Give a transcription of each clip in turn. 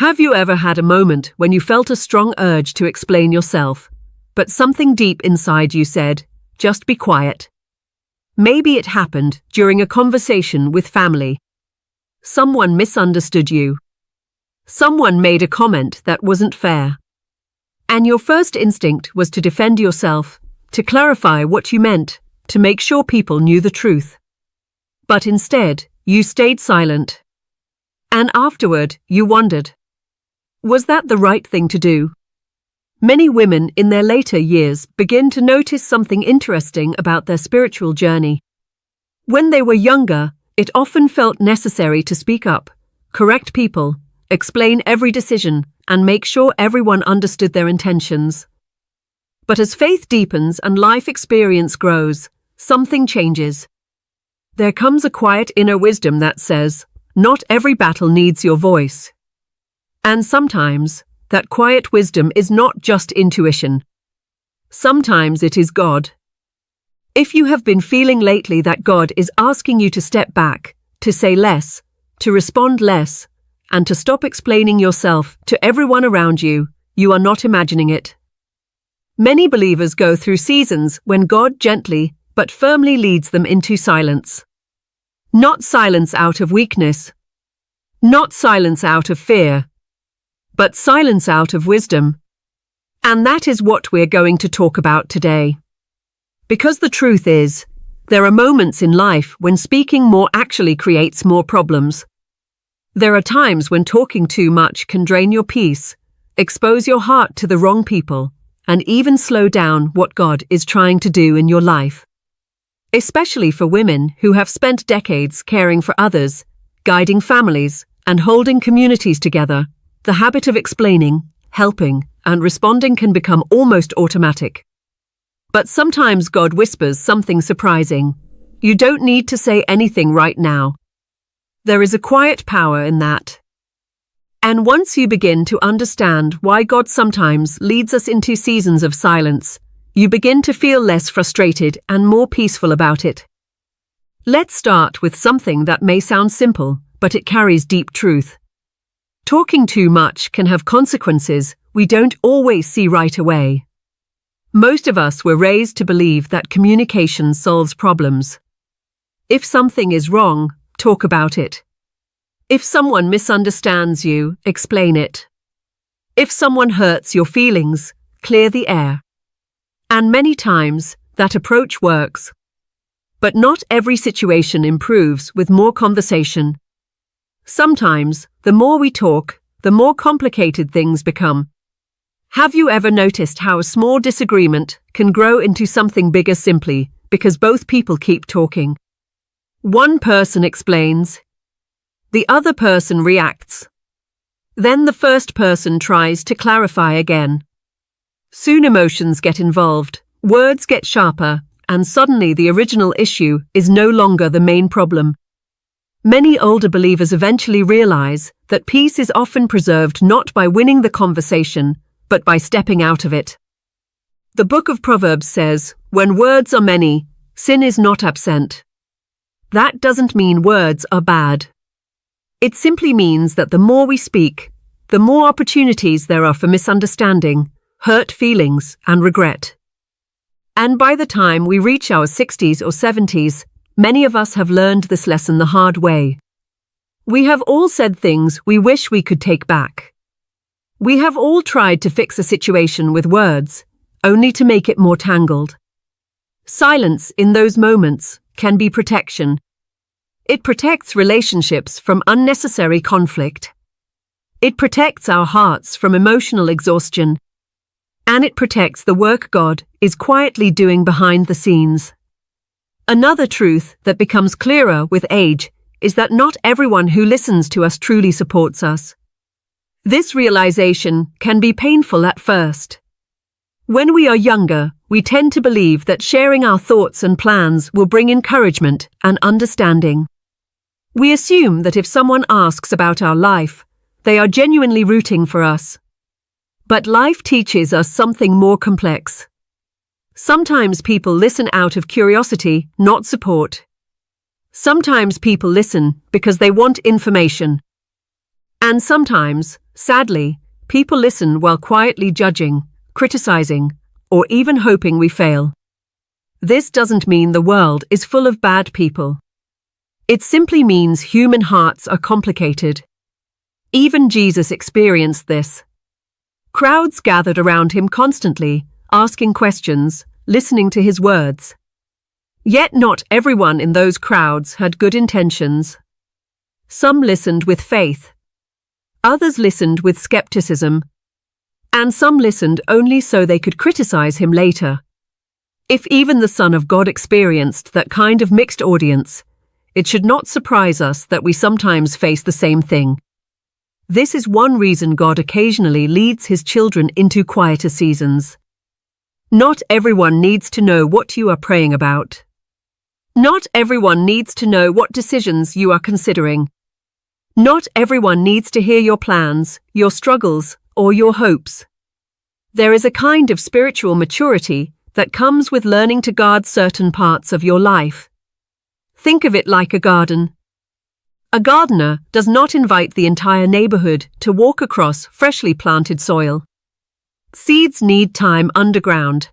Have you ever had a moment when you felt a strong urge to explain yourself, but something deep inside you said, just be quiet? Maybe it happened during a conversation with family. Someone misunderstood you. Someone made a comment that wasn't fair. And your first instinct was to defend yourself, to clarify what you meant, to make sure people knew the truth. But instead, you stayed silent. And afterward, you wondered, was that the right thing to do? Many women in their later years begin to notice something interesting about their spiritual journey. When they were younger, it often felt necessary to speak up, correct people, explain every decision, and make sure everyone understood their intentions. But as faith deepens and life experience grows, something changes. There comes a quiet inner wisdom that says, not every battle needs your voice. And sometimes, that quiet wisdom is not just intuition. Sometimes it is God. If you have been feeling lately that God is asking you to step back, to say less, to respond less, and to stop explaining yourself to everyone around you, you are not imagining it. Many believers go through seasons when God gently but firmly leads them into silence. Not silence out of weakness. Not silence out of fear. But silence out of wisdom. And that is what we're going to talk about today. Because the truth is, there are moments in life when speaking more actually creates more problems. There are times when talking too much can drain your peace, expose your heart to the wrong people, and even slow down what God is trying to do in your life. Especially for women who have spent decades caring for others, guiding families, and holding communities together. The habit of explaining, helping, and responding can become almost automatic. But sometimes God whispers something surprising. You don't need to say anything right now. There is a quiet power in that. And once you begin to understand why God sometimes leads us into seasons of silence, you begin to feel less frustrated and more peaceful about it. Let's start with something that may sound simple, but it carries deep truth. Talking too much can have consequences we don't always see right away. Most of us were raised to believe that communication solves problems. If something is wrong, talk about it. If someone misunderstands you, explain it. If someone hurts your feelings, clear the air. And many times, that approach works. But not every situation improves with more conversation. Sometimes, the more we talk, the more complicated things become. Have you ever noticed how a small disagreement can grow into something bigger simply because both people keep talking? One person explains. The other person reacts. Then the first person tries to clarify again. Soon emotions get involved, words get sharper, and suddenly the original issue is no longer the main problem. Many older believers eventually realize that peace is often preserved not by winning the conversation, but by stepping out of it. The book of Proverbs says, when words are many, sin is not absent. That doesn't mean words are bad. It simply means that the more we speak, the more opportunities there are for misunderstanding, hurt feelings, and regret. And by the time we reach our 60s or 70s, many of us have learned this lesson the hard way. We have all said things we wish we could take back. We have all tried to fix a situation with words, only to make it more tangled. Silence in those moments can be protection. It protects relationships from unnecessary conflict. It protects our hearts from emotional exhaustion. And it protects the work God is quietly doing behind the scenes. Another truth that becomes clearer with age is that not everyone who listens to us truly supports us. This realization can be painful at first. When we are younger, we tend to believe that sharing our thoughts and plans will bring encouragement and understanding. We assume that if someone asks about our life, they are genuinely rooting for us. But life teaches us something more complex. Sometimes people listen out of curiosity, not support. Sometimes people listen because they want information. And sometimes Sadly, people listen while quietly judging, criticizing, or even hoping we fail. This doesn't mean the world is full of bad people. It simply means human hearts are complicated. Even Jesus experienced this. Crowds gathered around him constantly, asking questions, listening to his words. Yet not everyone in those crowds had good intentions. Some listened with faith. Others listened with skepticism. And some listened only so they could criticize him later. If even the Son of God experienced that kind of mixed audience, it should not surprise us that we sometimes face the same thing. This is one reason God occasionally leads his children into quieter seasons. Not everyone needs to know what you are praying about. Not everyone needs to know what decisions you are considering. Not everyone needs to hear your plans, your struggles, or your hopes. There is a kind of spiritual maturity that comes with learning to guard certain parts of your life. Think of it like a garden. A gardener does not invite the entire neighborhood to walk across freshly planted soil. Seeds need time underground.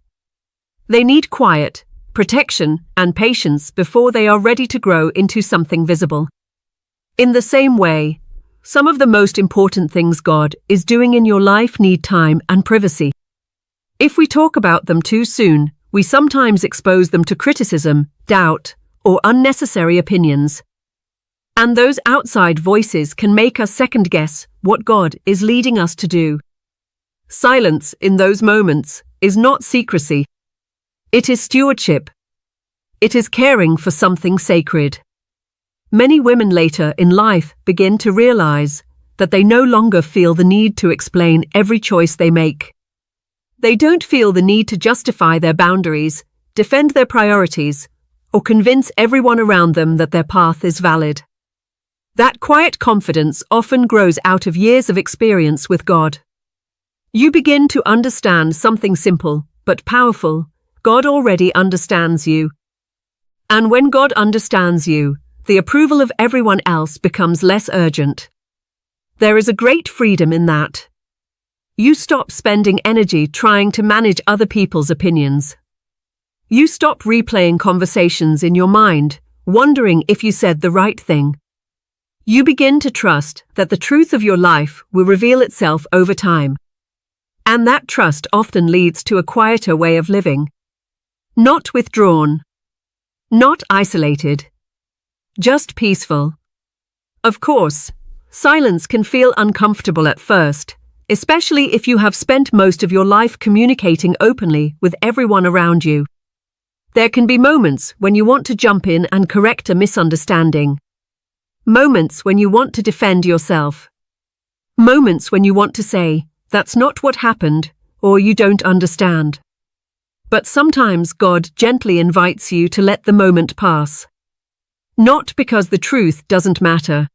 They need quiet, protection, and patience before they are ready to grow into something visible. In the same way, some of the most important things God is doing in your life need time and privacy. If we talk about them too soon, we sometimes expose them to criticism, doubt, or unnecessary opinions. And those outside voices can make us second-guess what God is leading us to do. Silence in those moments is not secrecy. It is stewardship. It is caring for something sacred. Many women later in life begin to realize that they no longer feel the need to explain every choice they make. They don't feel the need to justify their boundaries, defend their priorities, or convince everyone around them that their path is valid. That quiet confidence often grows out of years of experience with God. You begin to understand something simple but powerful. God already understands you. And when God understands you, the approval of everyone else becomes less urgent. There is a great freedom in that. You stop spending energy trying to manage other people's opinions. You stop replaying conversations in your mind, wondering if you said the right thing. You begin to trust that the truth of your life will reveal itself over time. And that trust often leads to a quieter way of living. Not withdrawn. Not isolated. Just peaceful. Of course, silence can feel uncomfortable at first, especially if you have spent most of your life communicating openly with everyone around you. There can be moments when you want to jump in and correct a misunderstanding. Moments when you want to defend yourself. Moments when you want to say, "That's not what happened," or "You don't understand." But sometimes God gently invites you to let the moment pass. Not because the truth doesn't matter,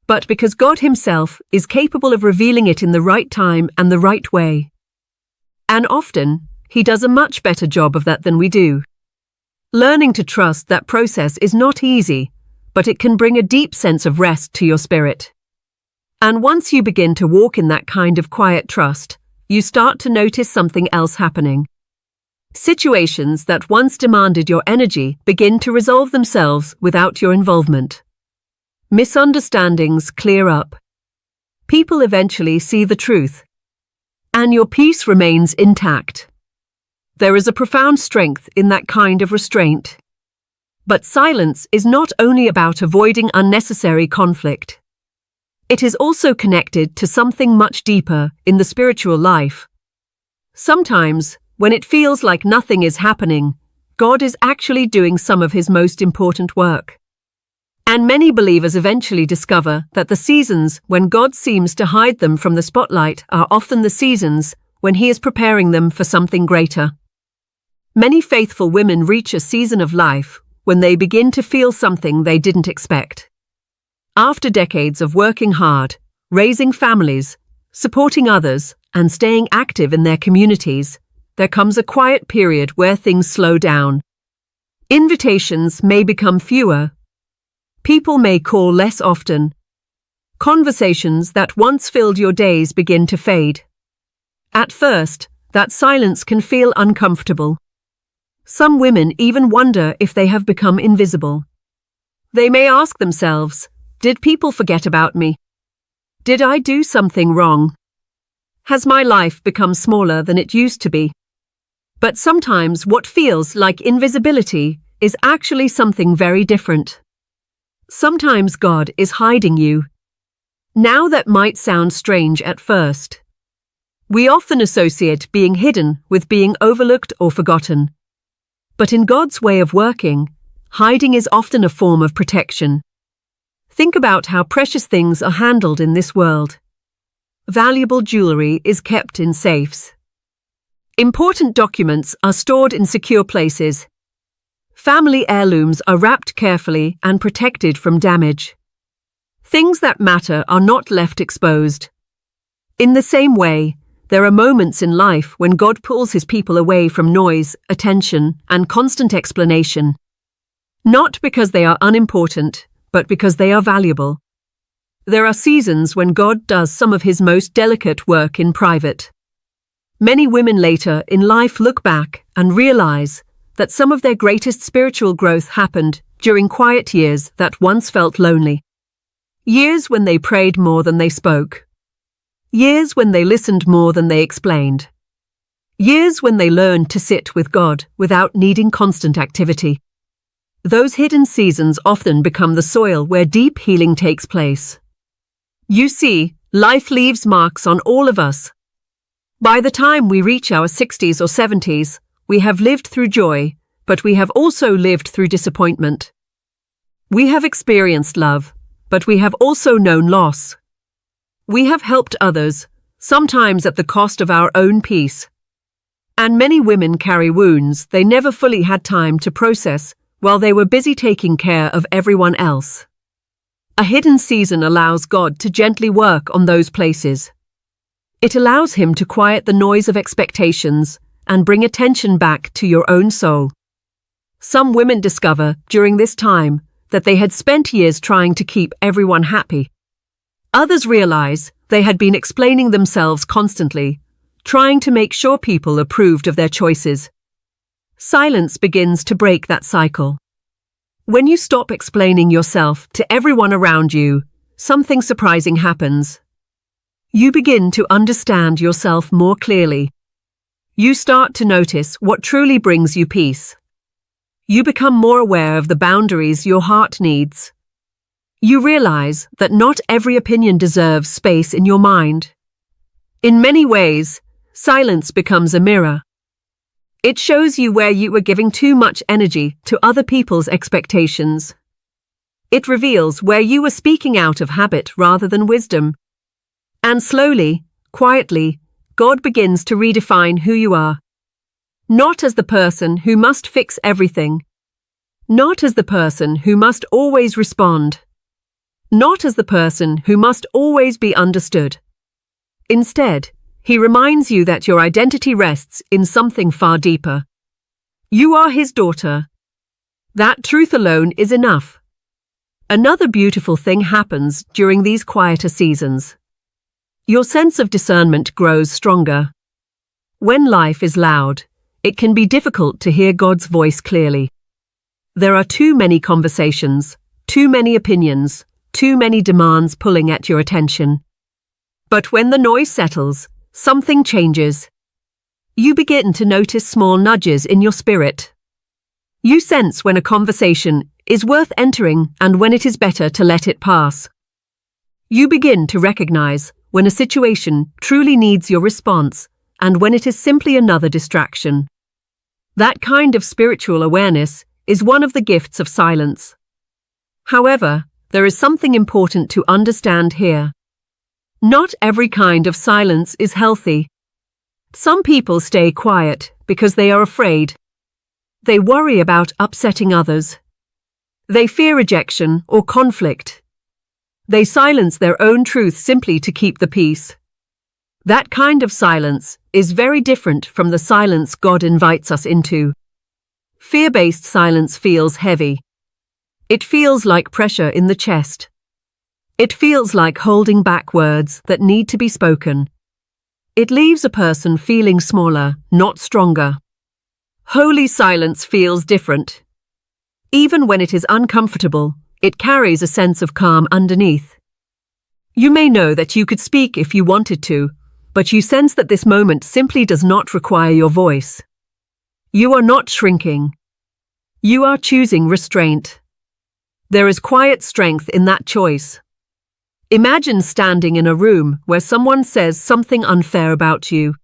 but because God Himself is capable of revealing it in the right time and the right way. And often, He does a much better job of that than we do. Learning to trust that process is not easy, but it can bring a deep sense of rest to your spirit. And once you begin to walk in that kind of quiet trust, you start to notice something else happening. Situations that once demanded your energy begin to resolve themselves without your involvement. Misunderstandings clear up. People eventually see the truth. And your peace remains intact. There is a profound strength in that kind of restraint. But silence is not only about avoiding unnecessary conflict. It is also connected to something much deeper in the spiritual life. Sometimes, when it feels like nothing is happening, God is actually doing some of His most important work. And many believers eventually discover that the seasons when God seems to hide them from the spotlight are often the seasons when He is preparing them for something greater. Many faithful women reach a season of life when they begin to feel something they didn't expect. After decades of working hard, raising families, supporting others, and staying active in their communities, there comes a quiet period where things slow down. Invitations may become fewer. People may call less often. Conversations that once filled your days begin to fade. At first, that silence can feel uncomfortable. Some women even wonder if they have become invisible. They may ask themselves, did people forget about me? Did I do something wrong? Has my life become smaller than it used to be? But sometimes what feels like invisibility is actually something very different. Sometimes God is hiding you. Now that might sound strange at first. We often associate being hidden with being overlooked or forgotten. But in God's way of working, hiding is often a form of protection. Think about how precious things are handled in this world. Valuable jewelry is kept in safes. Important documents are stored in secure places. Family heirlooms are wrapped carefully and protected from damage. Things that matter are not left exposed. In the same way, there are moments in life when God pulls his people away from noise, attention, and constant explanation. Not because they are unimportant, but because they are valuable. There are seasons when God does some of his most delicate work in private. Many women later in life look back and realize that some of their greatest spiritual growth happened during quiet years that once felt lonely. Years when they prayed more than they spoke. Years when they listened more than they explained. Years when they learned to sit with God without needing constant activity. Those hidden seasons often become the soil where deep healing takes place. You see, life leaves marks on all of us. By the time we reach our 60s or 70s, we have lived through joy, but we have also lived through disappointment. We have experienced love, but we have also known loss. We have helped others, sometimes at the cost of our own peace. And many women carry wounds they never fully had time to process while they were busy taking care of everyone else. A hidden season allows God to gently work on those places. It allows him to quiet the noise of expectations and bring attention back to your own soul. Some women discover during this time that they had spent years trying to keep everyone happy. Others realize they had been explaining themselves constantly, trying to make sure people approved of their choices. Silence begins to break that cycle. When you stop explaining yourself to everyone around you, something surprising happens. You begin to understand yourself more clearly. You start to notice what truly brings you peace. You become more aware of the boundaries your heart needs. You realize that not every opinion deserves space in your mind. In many ways, silence becomes a mirror. It shows you where you were giving too much energy to other people's expectations. It reveals where you were speaking out of habit rather than wisdom. And slowly, quietly, God begins to redefine who you are. Not as the person who must fix everything. Not as the person who must always respond. Not as the person who must always be understood. Instead, he reminds you that your identity rests in something far deeper. You are his daughter. That truth alone is enough. Another beautiful thing happens during these quieter seasons. Your sense of discernment grows stronger. When life is loud, it can be difficult to hear God's voice clearly. There are too many conversations, too many opinions, too many demands pulling at your attention. But when the noise settles, something changes. You begin to notice small nudges in your spirit. You sense when a conversation is worth entering and when it is better to let it pass. You begin to recognize when a situation truly needs your response and when it is simply another distraction. That kind of spiritual awareness is one of the gifts of silence. However, there is something important to understand here. Not every kind of silence is healthy. Some people stay quiet because they are afraid. They worry about upsetting others. They fear rejection or conflict. They silence their own truth simply to keep the peace. That kind of silence is very different from the silence God invites us into. Fear-based silence feels heavy. It feels like pressure in the chest. It feels like holding back words that need to be spoken. It leaves a person feeling smaller, not stronger. Holy silence feels different. Even when it is uncomfortable, it carries a sense of calm underneath. You may know that you could speak if you wanted to, but you sense that this moment simply does not require your voice. You are not shrinking. You are choosing restraint. There is quiet strength in that choice. Imagine standing in a room where someone says something unfair about you.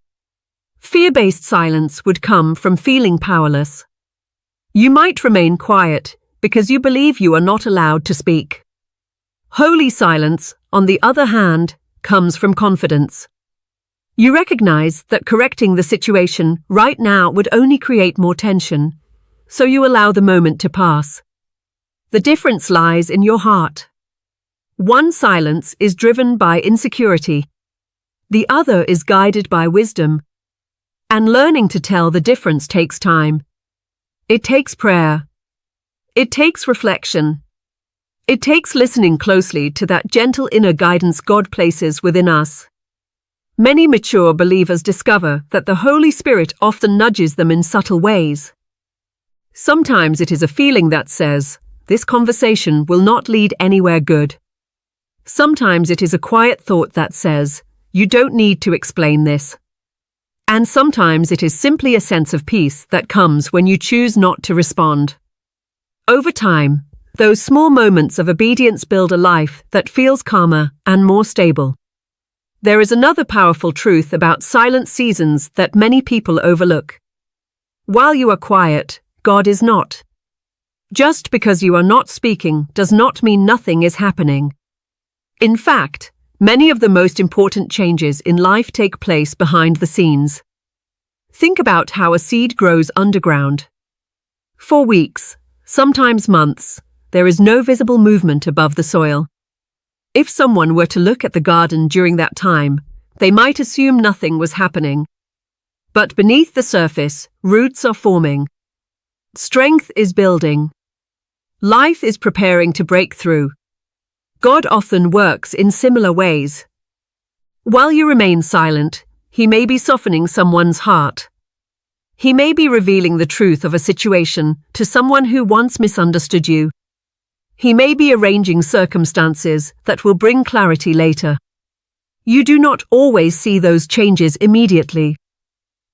Fear-based silence would come from feeling powerless. You might remain quiet because you believe you are not allowed to speak. Holy silence, on the other hand, comes from confidence. You recognize that correcting the situation right now would only create more tension, so you allow the moment to pass. The difference lies in your heart. One silence is driven by insecurity. The other is guided by wisdom. And learning to tell the difference takes time. It takes prayer. It takes reflection. It takes listening closely to that gentle inner guidance God places within us. Many mature believers discover that the Holy Spirit often nudges them in subtle ways. Sometimes it is a feeling that says, "This conversation will not lead anywhere good." Sometimes it is a quiet thought that says, "You don't need to explain this." And sometimes it is simply a sense of peace that comes when you choose not to respond. Over time, those small moments of obedience build a life that feels calmer and more stable. There is another powerful truth about silent seasons that many people overlook. While you are quiet, God is not. Just because you are not speaking does not mean nothing is happening. In fact, many of the most important changes in life take place behind the scenes. Think about how a seed grows underground. For weeks, sometimes months, there is no visible movement above the soil. If someone were to look at the garden during that time, they might assume nothing was happening. But beneath the surface, roots are forming. Strength is building. Life is preparing to break through. God often works in similar ways. While you remain silent, He may be softening someone's heart. He may be revealing the truth of a situation to someone who once misunderstood you. He may be arranging circumstances that will bring clarity later. You do not always see those changes immediately.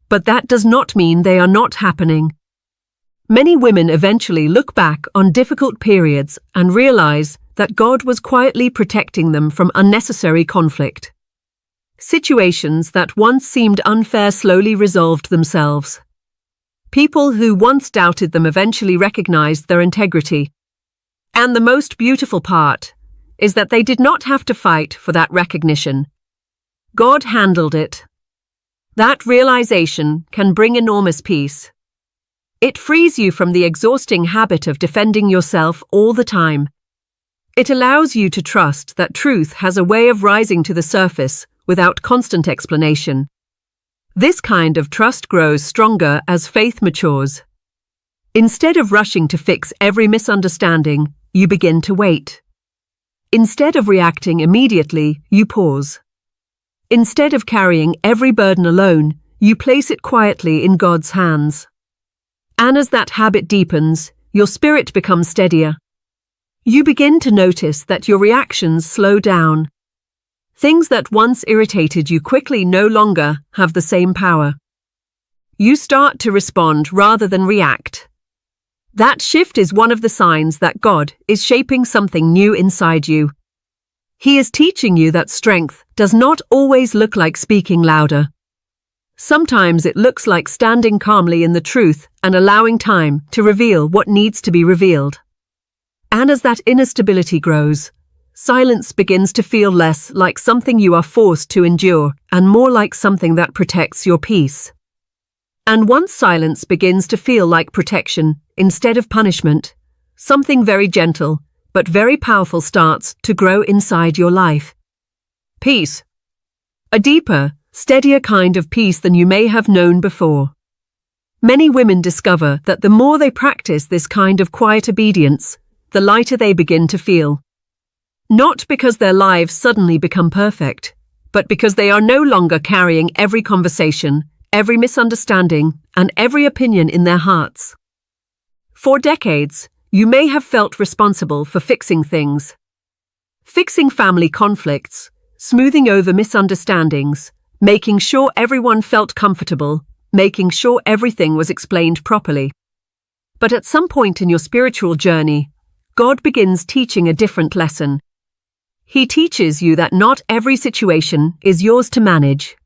But that does not mean they are not happening. Many women eventually look back on difficult periods and realize that God was quietly protecting them from unnecessary conflict. Situations that once seemed unfair slowly resolved themselves. People who once doubted them eventually recognized their integrity. And the most beautiful part is that they did not have to fight for that recognition. God handled it. That realization can bring enormous peace. It frees you from the exhausting habit of defending yourself all the time. It allows you to trust that truth has a way of rising to the surface without constant explanation. This kind of trust grows stronger as faith matures. Instead of rushing to fix every misunderstanding, you begin to wait. Instead of reacting immediately, you pause. Instead of carrying every burden alone, you place it quietly in God's hands. And as that habit deepens, your spirit becomes steadier. You begin to notice that your reactions slow down. Things that once irritated you quickly no longer have the same power. You start to respond rather than react. That shift is one of the signs that God is shaping something new inside you. He is teaching you that strength does not always look like speaking louder. Sometimes it looks like standing calmly in the truth and allowing time to reveal what needs to be revealed. And as that inner stability grows, silence begins to feel less like something you are forced to endure and more like something that protects your peace. And once silence begins to feel like protection instead of punishment, something very gentle but very powerful starts to grow inside your life. Peace. A deeper, steadier kind of peace than you may have known before. Many women discover that the more they practice this kind of quiet obedience, the lighter they begin to feel. Not because their lives suddenly become perfect, but because they are no longer carrying every conversation, every misunderstanding, and every opinion in their hearts. For decades, you may have felt responsible for fixing things. Fixing family conflicts, smoothing over misunderstandings, making sure everyone felt comfortable, making sure everything was explained properly. But at some point in your spiritual journey, God begins teaching a different lesson. He teaches you that not every situation is yours to manage.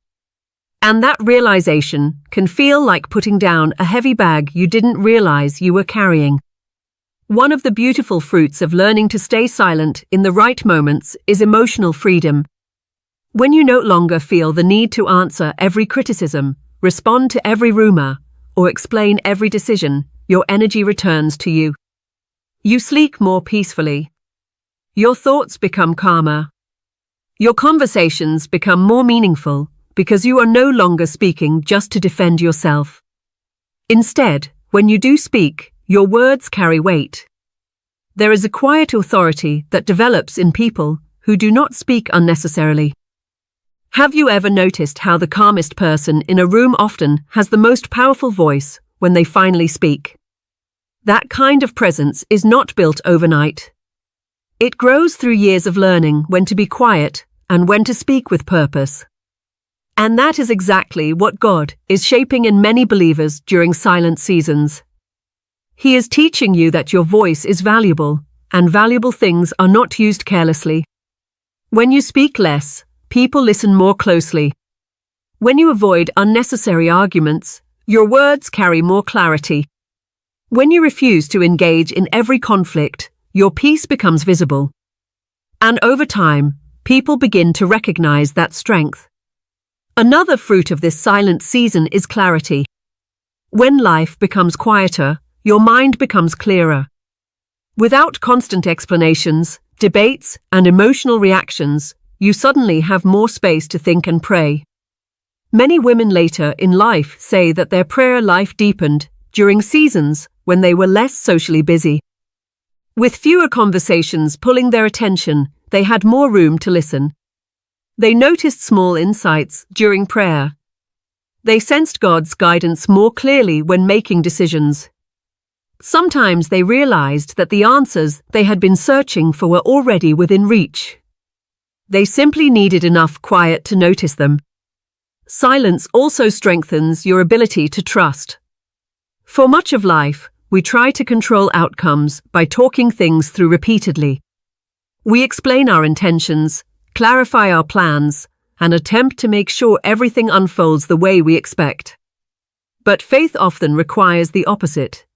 And that realization can feel like putting down a heavy bag you didn't realize you were carrying. One of the beautiful fruits of learning to stay silent in the right moments is emotional freedom. When you no longer feel the need to answer every criticism, respond to every rumor, or explain every decision, your energy returns to you. You sleep more peacefully. Your thoughts become calmer. Your conversations become more meaningful because you are no longer speaking just to defend yourself. Instead, when you do speak, your words carry weight. There is a quiet authority that develops in people who do not speak unnecessarily. Have you ever noticed how the calmest person in a room often has the most powerful voice when they finally speak? That kind of presence is not built overnight. It grows through years of learning when to be quiet and when to speak with purpose. And that is exactly what God is shaping in many believers during silent seasons. He is teaching you that your voice is valuable, and valuable things are not used carelessly. When you speak less, people listen more closely. When you avoid unnecessary arguments, your words carry more clarity. When you refuse to engage in every conflict, your peace becomes visible. And over time, people begin to recognize that strength. Another fruit of this silent season is clarity. When life becomes quieter, your mind becomes clearer. Without constant explanations, debates, and emotional reactions, you suddenly have more space to think and pray. Many women later in life say that their prayer life deepened during seasons when they were less socially busy. With fewer conversations pulling their attention, they had more room to listen. They noticed small insights during prayer. They sensed God's guidance more clearly when making decisions. Sometimes they realized that the answers they had been searching for were already within reach. They simply needed enough quiet to notice them. Silence also strengthens your ability to trust. For much of life, we try to control outcomes by talking things through repeatedly. We explain our intentions, clarify our plans, and attempt to make sure everything unfolds the way we expect. But faith often requires the opposite.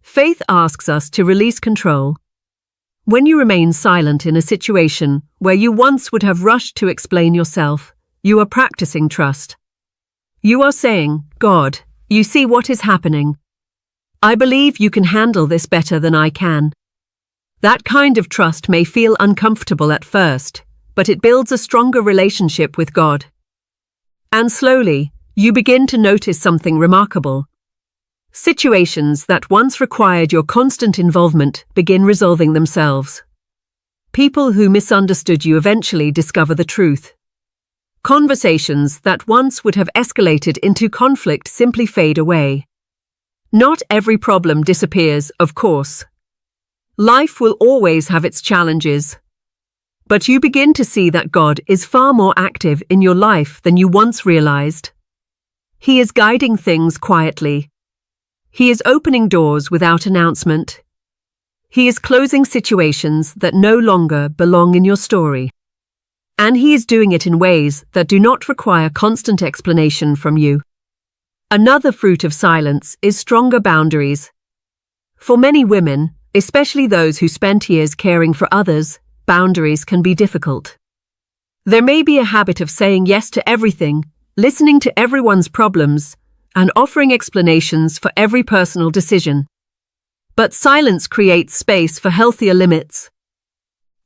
Faith asks us to release control. When you remain silent in a situation where you once would have rushed to explain yourself, you are practicing trust. You are saying, God, you see what is happening. I believe you can handle this better than I can. That kind of trust may feel uncomfortable at first, but it builds a stronger relationship with God. And slowly, you begin to notice something remarkable. Situations that once required your constant involvement begin resolving themselves. People who misunderstood you eventually discover the truth. Conversations that once would have escalated into conflict simply fade away. Not every problem disappears, of course. Life will always have its challenges. But you begin to see that God is far more active in your life than you once realized. He is guiding things quietly. He is opening doors without announcement. He is closing situations that no longer belong in your story. And he is doing it in ways that do not require constant explanation from you. Another fruit of silence is stronger boundaries. For many women, especially those who spent years caring for others, boundaries can be difficult. There may be a habit of saying yes to everything, listening to everyone's problems, and offering explanations for every personal decision. But silence creates space for healthier limits.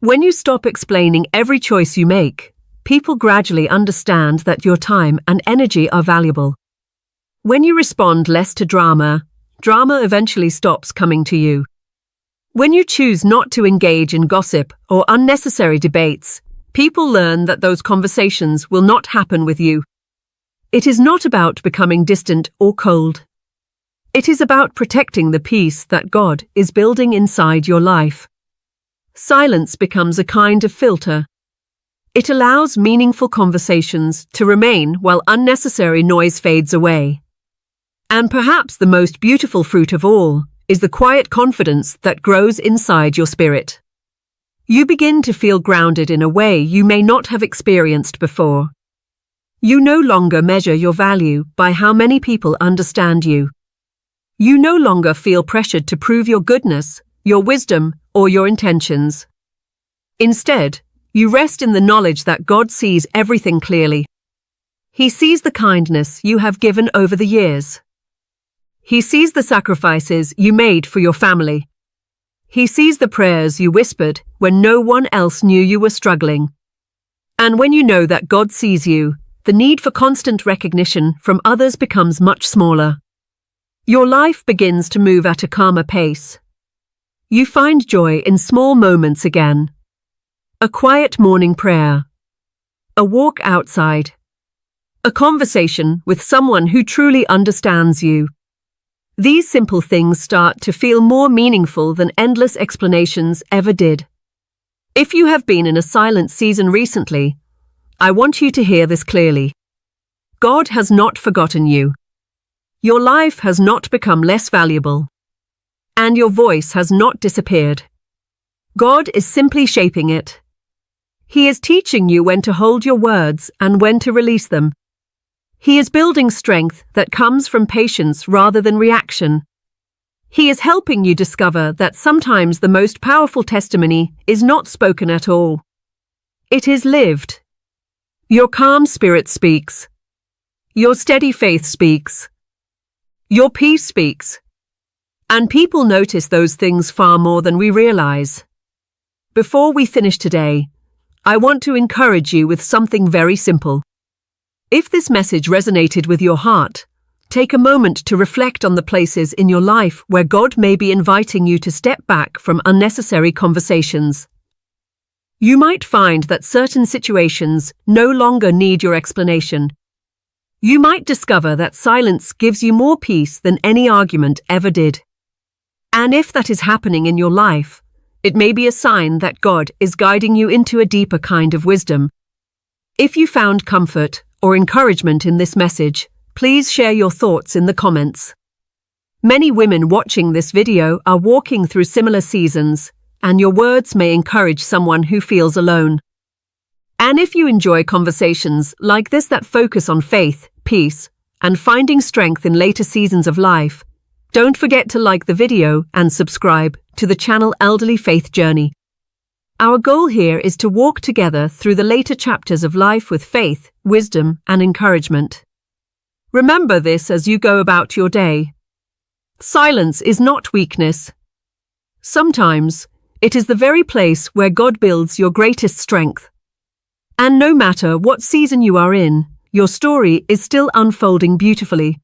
When you stop explaining every choice you make, people gradually understand that your time and energy are valuable. When you respond less to drama, drama eventually stops coming to you. When you choose not to engage in gossip or unnecessary debates, people learn that those conversations will not happen with you. It is not about becoming distant or cold. It is about protecting the peace that God is building inside your life. Silence becomes a kind of filter. It allows meaningful conversations to remain while unnecessary noise fades away. And perhaps the most beautiful fruit of all is the quiet confidence that grows inside your spirit. You begin to feel grounded in a way you may not have experienced before. You no longer measure your value by how many people understand you. You no longer feel pressured to prove your goodness, your wisdom, or your intentions. Instead, you rest in the knowledge that God sees everything clearly. He sees the kindness you have given over the years. He sees the sacrifices you made for your family. He sees the prayers you whispered when no one else knew you were struggling. And when you know that God sees you, the need for constant recognition from others becomes much smaller. Your life begins to move at a calmer pace. You find joy in small moments again. A quiet morning prayer. A walk outside. A conversation with someone who truly understands you. These simple things start to feel more meaningful than endless explanations ever did. If you have been in a silent season recently, I want you to hear this clearly. God has not forgotten you. Your life has not become less valuable. And your voice has not disappeared. God is simply shaping it. He is teaching you when to hold your words and when to release them. He is building strength that comes from patience rather than reaction. He is helping you discover that sometimes the most powerful testimony is not spoken at all. It is lived. Your calm spirit speaks. Your steady faith speaks. Your peace speaks. And people notice those things far more than we realize. Before we finish today, I want to encourage you with something very simple. If this message resonated with your heart, take a moment to reflect on the places in your life where God may be inviting you to step back from unnecessary conversations. You might find that certain situations no longer need your explanation. You might discover that silence gives you more peace than any argument ever did. And if that is happening in your life, it may be a sign that God is guiding you into a deeper kind of wisdom. If you found comfort or encouragement in this message, please share your thoughts in the comments. Many women watching this video are walking through similar seasons, and your words may encourage someone who feels alone. And if you enjoy conversations like this that focus on faith, peace, and finding strength in later seasons of life, don't forget to like the video and subscribe to the channel Elderly Faith Journey. Our goal here is to walk together through the later chapters of life with faith, wisdom, and encouragement. Remember this as you go about your day. Silence is not weakness. Sometimes, it is the very place where God builds your greatest strength. And no matter what season you are in, your story is still unfolding beautifully.